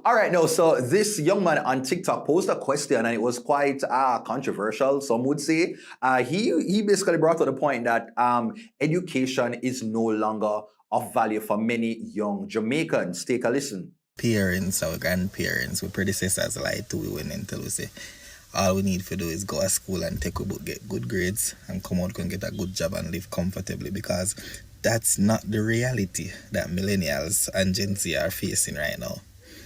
All right, no. So this young man on TikTok posed a question, and it was quite controversial. Some would say he basically brought to the point that education is no longer of value for many young Jamaicans. Take a listen. Parents, our grandparents, our predecessors lied to we when until we say all we need to do is go to school and take a book, get good grades, and come out and get a good job and live comfortably, because that's not the reality that millennials and Gen Z are facing right now.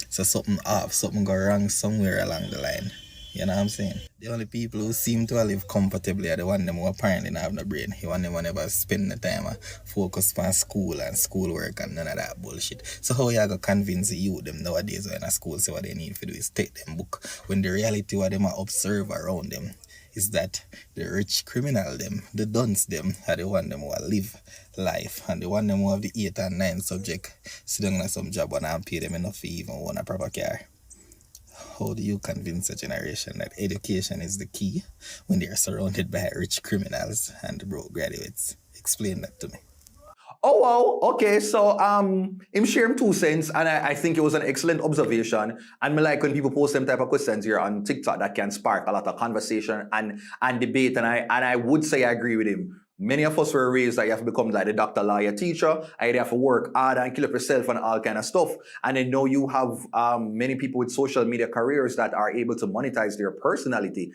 So something off, something go wrong somewhere along the line. You know what I'm saying? The only people who seem to live comfortably are the one them who apparently don't have no brain. The one them who never spend the time focus on school and schoolwork and none of that bullshit. So how you gonna convince the youth them nowadays when at school say what they need to do is take them book, when the reality what them observe around them is that the rich criminal them, the dunce them, are the one them who live life, and the one them who have the 8 and 9 subject sit down in some job and pay them enough to even own a proper car. How do you convince a generation that education is the key when they are surrounded by rich criminals and broke graduates? Explain that to me. Oh wow, okay. So him share him 2 cents, and I think it was an excellent observation. And me like when people post them type of questions here on TikTok that can spark a lot of conversation and debate. And I would say I agree with him. Many of us were raised that you have to become like the doctor, lawyer, teacher, and you have to work hard and kill up yourself and all kind of stuff. And then now you have many people with social media careers that are able to monetize their personality.